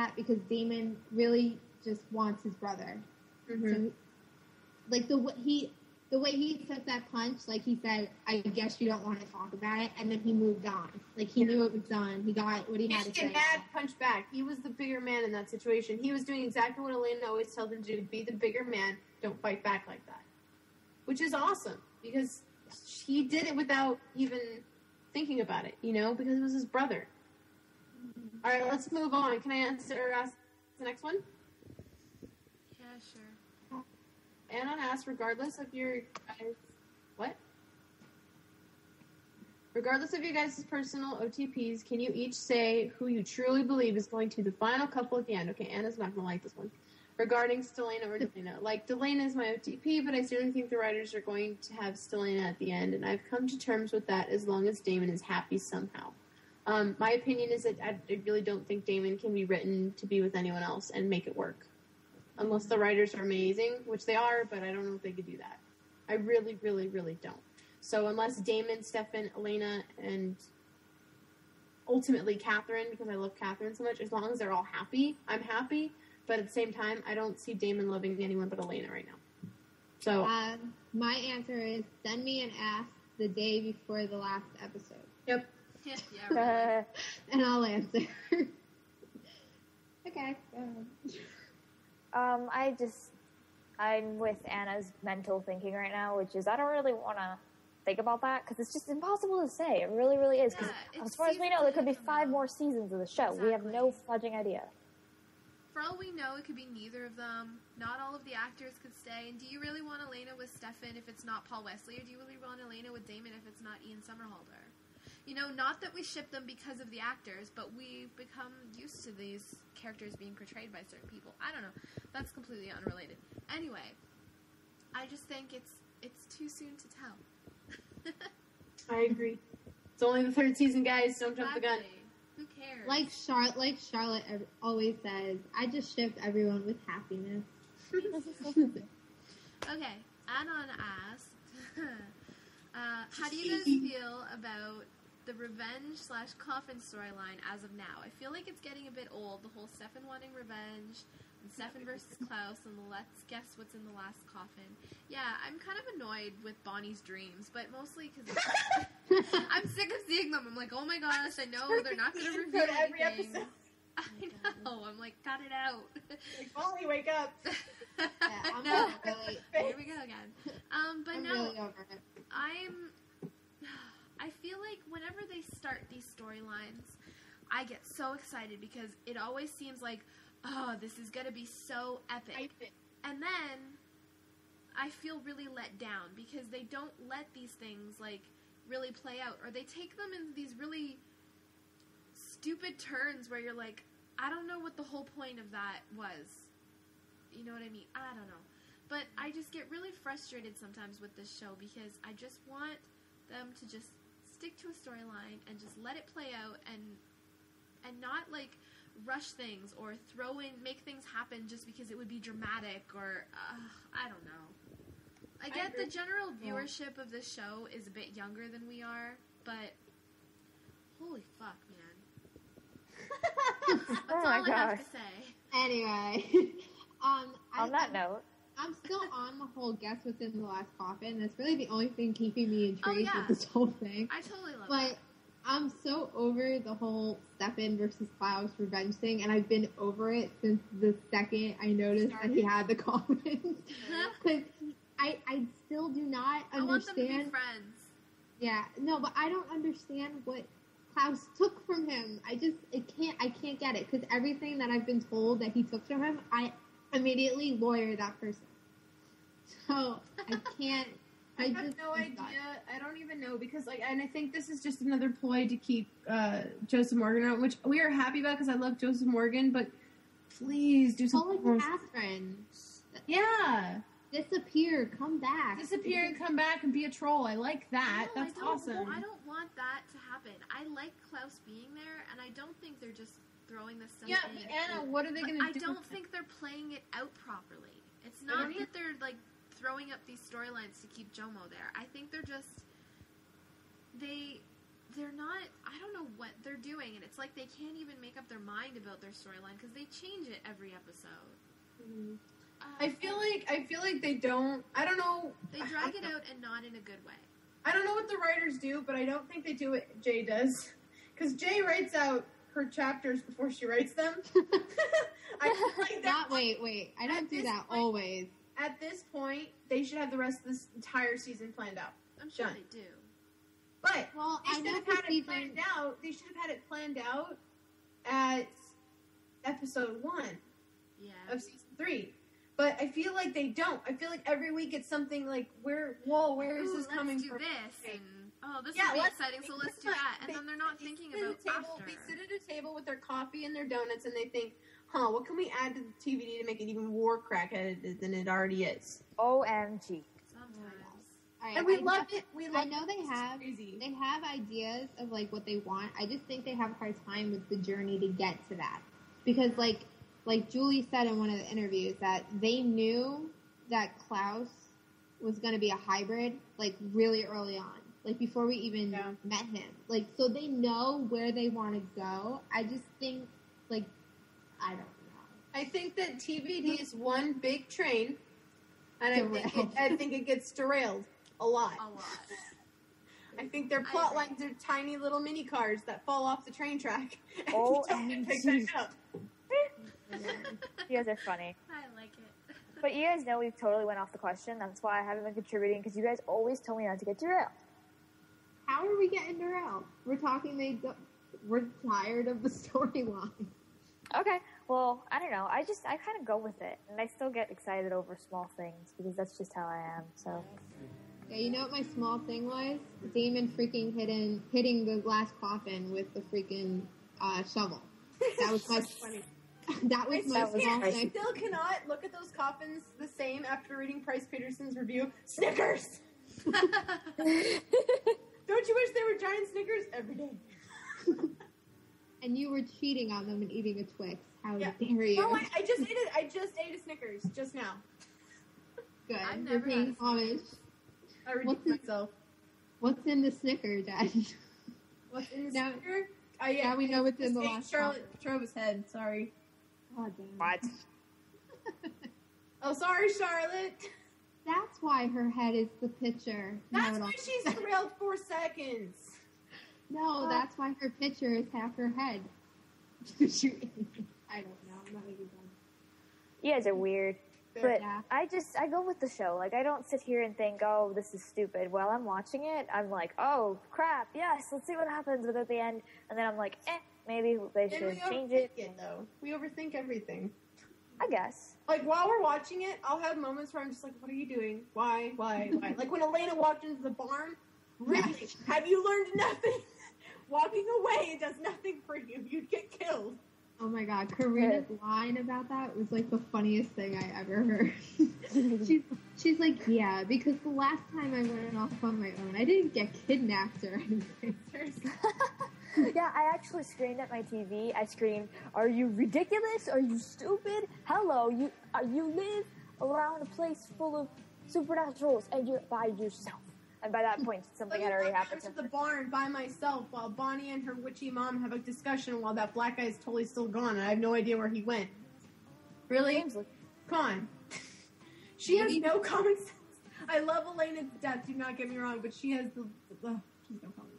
that because Damon really just wants his brother. Mm-hmm. So, like, the way he took that punch, like, he said, I guess you don't want to talk about it, and then he moved on. Like, he knew it was done. He got what he had to say. He had punch back. He was the bigger man in that situation. He was doing exactly what Elena always tells him to do. Be the bigger man. Don't fight back like that. Which is awesome, because he did it without even thinking about it, because it was his brother. Mm-hmm. All right, let's move on. Can I ask the next one? Yeah, sure. Anon asks, regardless of your guys' personal OTPs, can you each say who you truly believe is going to be the final couple at the end? Okay, Anna's not going to like this one. Regarding Stelena or Delena. Like, Delena is my OTP, but I certainly think the writers are going to have Stelena at the end, and I've come to terms with that as long as Damon is happy somehow. My opinion is that I really don't think Damon can be written to be with anyone else and make it work. Unless the writers are amazing, which they are, but I don't know if they could do that. I really, really, really don't. So unless Damon, Stefan, Elena, and ultimately Catherine, because I love Catherine so much, as long as they're all happy, I'm happy. But at the same time, I don't see Damon loving anyone but Elena right now. So my answer is send me an ask the day before the last episode. Yep. Yeah, really. And I'll answer. Okay. I'm with Anna's mental thinking right now, which is I don't really want to think about that because it's just impossible to say. It really, really is. Because as far as we know, there could be 5 more seasons of the show. Exactly. We have no fudging idea. For all we know, it could be neither of them. Not all of the actors could stay. And do you really want Elena with Stefan if it's not Paul Wesley? Or do you really want Elena with Damon if it's not Ian Somerhalder? Not that we ship them because of the actors, but we become used to these characters being portrayed by certain people. I don't know. That's completely unrelated. Anyway, I just think it's too soon to tell. I agree. It's only the 3rd season, guys. Don't jump the gun. Who cares? Like Charlotte always says, I just shipped everyone with happiness. Okay, Anon asked, how do you guys feel about the revenge/coffin storyline as of now? I feel like it's getting a bit old, the whole Stefan wanting revenge, and Stefan versus Klaus, and the let's guess what's in the last coffin. Yeah, I'm kind of annoyed with Bonnie's dreams, but mostly because I'm sick of seeing them. I'm like, oh my gosh, I know they're not going to reveal every anything. episode. I know. I'm like, cut it out. Like, Bonnie, wake up. Yeah, I'm No. really, Here we go again. But I'm no, really over it. I feel like whenever they start these storylines, I get so excited because it always seems like, oh, this is going to be so epic. And then I feel really let down because they don't let these things, like, really play out. Or they take them in these really stupid turns where you're like, I don't know what the whole point of that was. You know what I mean? I don't know. But I just get really frustrated sometimes with this show because I just want them to just stick to a storyline and just let it play out and not, like, rush things or make things happen just because it would be dramatic or, I don't know. I get the general viewership of this show is a bit younger than we are, but holy fuck, man. That's all I have to say. Anyway, on that note, I'm still on the whole guess what's in the last coffin. That's really the only thing keeping me intrigued with this whole thing. I totally love But I'm so over the whole Stefan versus Klaus revenge thing, and I've been over it since the second I noticed that he had the coffin. Because I still do not understand. I want them to be friends. Yeah, no, but I don't understand what Klaus took from him. I can't get it because everything that I've been told that he took from him, I immediately lawyer that person. So I can't. I have no idea. I don't even know because, and I think this is just another ploy to keep Joseph Morgan out, which we are happy about because I love Joseph Morgan. But please do something. Like Catherine. Yeah. Disappear, come back. Disappear and come back and be a troll. I like that. No, that's awesome. I don't want that to happen. I like Klaus being there, and I don't think they're just throwing this stuff in. Yeah, Anna, what are they going to do? I don't think they're playing it out properly. It's not that they're, like, throwing up these storylines to keep Jomo there. I think they're just... They they're not, I don't know what they're doing, and it's like they can't even make up their mind about their storyline because they change it every episode. Mm-hmm. I feel like they don't, I don't know. They drag it out and not in a good way. I don't know what the writers do, but I don't think they do what Jay does. Because Jay writes out her chapters before she writes them. I feel like not, wait. I don't do that always. At this point, they should have the rest of this entire season planned out. I'm sure they do. But they should have had it planned out. They should have had it planned out at episode 1 of season 3. But I feel like they don't. I feel like every week it's something like, where is this coming from? Let's do this, and this will be exciting, so let's do that. And then they're not thinking about after. They sit at a table with their coffee and their donuts, and they think, what can we add to the TVD to make it even more crackheaded than it already is? OMG. Sometimes. And we love it. I know they have ideas of like what they want. I just think they have a hard time with the journey to get to that. Because like Julie said in one of the interviews that they knew that Klaus was going to be a hybrid like really early on. Like before we even met him. Like so they know where they want to go. I just think like I don't know. I think that TVD is one big train, and I think it gets derailed a lot. I think their plot lines are tiny little mini cars that fall off the train track and pick back up. You guys are funny. I like it. But you guys know we totally went off the question. That's why I haven't been contributing, because you guys always tell me not to get derailed. How are we getting derailed? We're we're tired of the storyline. Okay, well, I don't know. I kind of go with it, and I still get excited over small things because that's just how I am. So. Yeah, you know what my small thing was? Damon freaking hitting the glass coffin with the freaking shovel. That was my funny. That was my small thing. I still cannot look at those coffins the same after reading Price Peterson's review. Snickers. Don't you wish they were giant Snickers every day? And you were cheating on them and eating a Twix. How dare you? No, I just ate a Snickers just now. Good. You're paying homage. I redeemed myself. What's in the Snicker, Dad? What's in the Snicker? Now we know what's in the last Charlotte Petrova's head. Sorry. Oh, damn. What? Oh, sorry, Charlotte. That's why her head is the picture. That's why she's derailed 4 seconds. No, that's why her picture is half her head. I don't know. I'm not even done. You guys are weird. But I go with the show. Like, I don't sit here and think, oh, this is stupid. While I'm watching it, I'm like, oh, crap, yes, let's see what happens. But at the end, and then I'm like, maybe they should change it. Though. We overthink everything. I guess. Like, while we're watching it, I'll have moments where I'm just like, what are you doing? Why? Like, when Elena walked into the barn, really? Have you learned nothing? Walking away does nothing for you. You'd get killed. Oh my god, Karina's line about that was like the funniest thing I ever heard. she's like, yeah, because the last time I went off on my own, I didn't get kidnapped or anything. Yeah, I actually screamed at my TV. I screamed, "Are you ridiculous? Are you stupid? Hello, you live around a place full of supernaturals and you're by yourself." And by that point, something had already happened. I went to the barn by myself while Bonnie and her witchy mom have a discussion while that black guy is totally still gone, and I have no idea where he went. Really? Come on. She has no common sense. I love Elena to death, do not get me wrong, but she has she's no common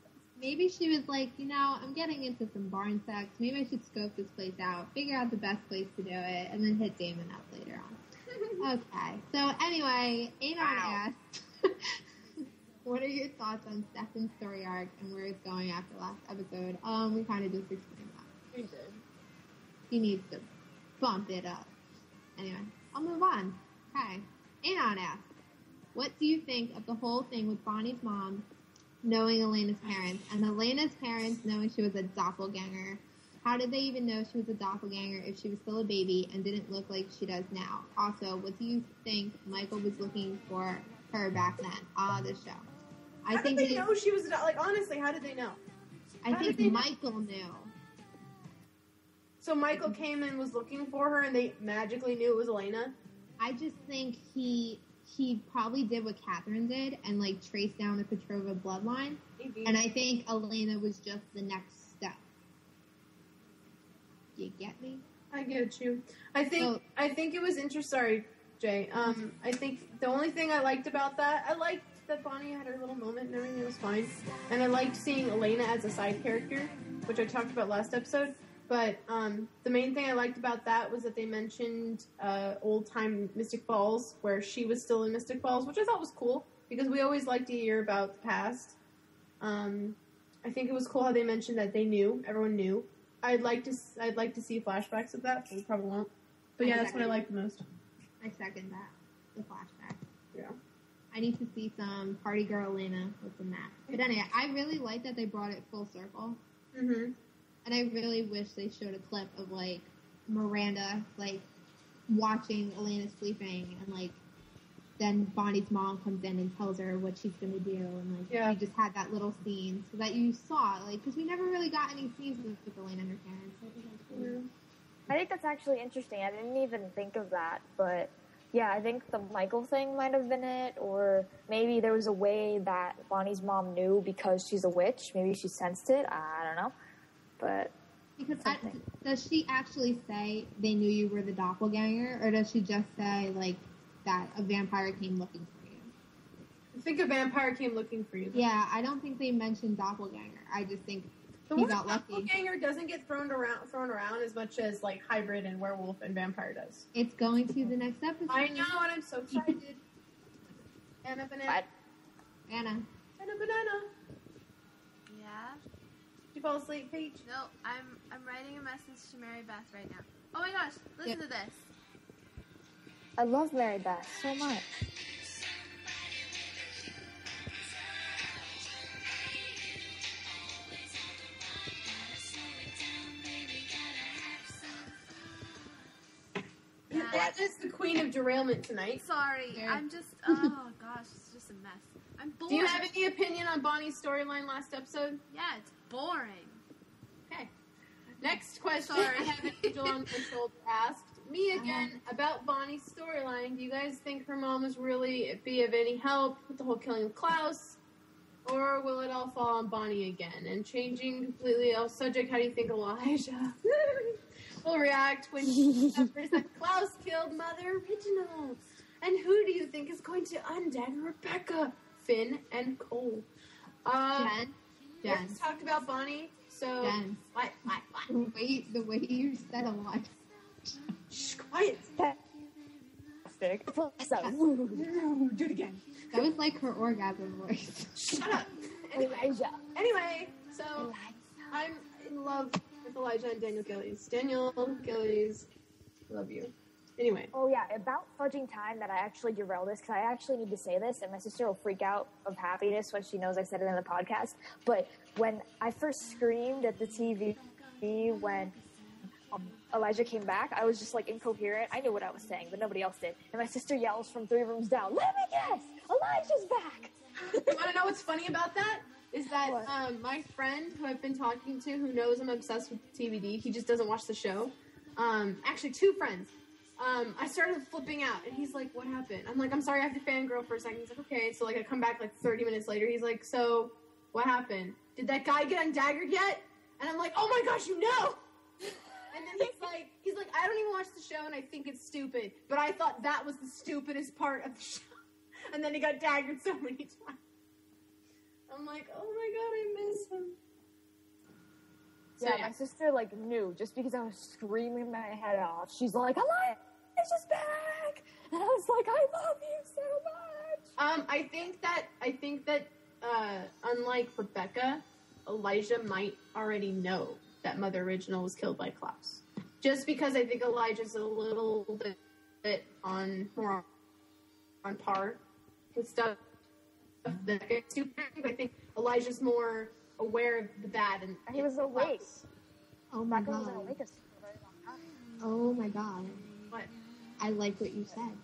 sense. Maybe she was like, I'm getting into some barn sex. Maybe I should scope this place out, figure out the best place to do it, and then hit Damon up later on. Okay. So anyway, Anon asked, what are your thoughts on Stefan's story arc and where it's going after last episode? We kind of just explained that. We did. He needs to bump it up. Anyway, I'll move on. Okay. Anon asked, what do you think of the whole thing with Bonnie's mom knowing Elena's parents and Elena's parents knowing she was a doppelganger? How did they even know she was a doppelganger if she was still a baby and didn't look like she does now? Also, what do you think Michael was looking for her back then? This show. How did they know she was honestly, how did they know? I think Michael knew. So Michael came and was looking for her and they magically knew it was Elena? I just think he he probably did what Catherine did and, like, traced down the Petrova bloodline. Maybe. And I think Elena was just the next step. Do you get me? I get you. I think it was interesting. Sorry, Jay. I think the only thing I liked about that, I liked that Bonnie had her little moment and everything was fine. And I liked seeing Elena as a side character, which I talked about last episode. But the main thing I liked about that was that they mentioned old-time Mystic Falls, where she was still in Mystic Falls, which I thought was cool, because we always like to hear about the past. I think it was cool how they mentioned that they knew, everyone knew. I'd like to see flashbacks of that, but we probably won't. But yeah, that's what I like the most. I second that, the flashback. Yeah. I need to see some party girl Elena with the map. But anyway, I really like that they brought it full circle. Mm-hmm. And I really wish they showed a clip of, like, Miranda, like, watching Elena sleeping, and, like, then Bonnie's mom comes in and tells her what she's going to do, and, like, we just had that little scene so that you saw, like, because we never really got any scenes with Elena and her parents. So I think that's cool. I think that's actually interesting. I didn't even think of that, but yeah, I think the Michael thing might have been it, or maybe there was a way that Bonnie's mom knew because she's a witch. Maybe she sensed it. I don't know. But because does she actually say they knew you were the doppelganger, or does she just say, like, that a vampire came looking for you? I think a vampire came looking for you. Yeah, I don't think they mentioned doppelganger. I just think the he word got lucky. Doppelganger doesn't get thrown around as much as, like, hybrid and werewolf and vampire does. It's going to the next episode. I know, and I'm so excited. Anna banana. Anna banana. Yeah. Did you fall asleep, Paige? No, I'm writing a message to Mary Beth right now. Oh my gosh, listen to this. I love Mary Beth so much. That is the queen of derailment tonight. Sorry, I'm just, oh gosh, it's just a mess. I'm bored. Do you have any opinion on Bonnie's storyline last episode? Yeah, it's boring. Okay. Next question. Sorry. I have an angel on my shoulder asked me again about Bonnie's storyline. Do you guys think her mom was really be of any help with the whole killing of Klaus? Or will it all fall on Bonnie again? And changing completely off subject, how do you think Elijah will react when he discovers that Klaus killed Mother Original? And who do you think is going to undagger Rebecca, Finn, and Cole? Jen. We just talked about Bonnie, so... Jen. What? The way you said a lot. Shh, quiet. Do it again. That was like her orgasm voice. Shut up. Anyway, so I'm in love with Elijah and Daniel Gillies. Daniel Gillies, love you. Anyway. Oh yeah, about fudging time that I actually derailed this, because I actually need to say this, and my sister will freak out of happiness when she knows I said it in the podcast. But when I first screamed at the TV when Elijah came back, I was just like incoherent. I knew what I was saying, but nobody else did. And my sister yells from 3 rooms down, "Let me guess! Elijah's back!" You want to know what's funny about that? Is that my friend who I've been talking to, who knows I'm obsessed with TVD, he just doesn't watch the show. Actually, 2 friends. I started flipping out, and he's like, "What happened?" I'm like, "I'm sorry, I have to fangirl for a second." He's like, "Okay." So, like, I come back, like, 30 minutes later. He's like, "So, what happened? Did that guy get undaggered yet?" And I'm like, "Oh my gosh, you know!" And then he's like, "I don't even watch the show, and I think it's stupid. But I thought that was the stupidest part of the show." And then he got daggered so many times. I'm like, "Oh my god, I miss him." So, yeah, my sister, like, knew, just because I was screaming my head off. She's like, "Elijah's back!" And I was like, "I love you so much!" I think that, unlike Rebecca, Elijah might already know that Mother Original was killed by Klaus. Just because I think Elijah's a little bit more on par with stuff that gets stupid. I think Elijah's more aware of the bad, and he was awake. Oh my Rebecca god. wasn't awake for a very long time. Oh my god. What? I like what you said.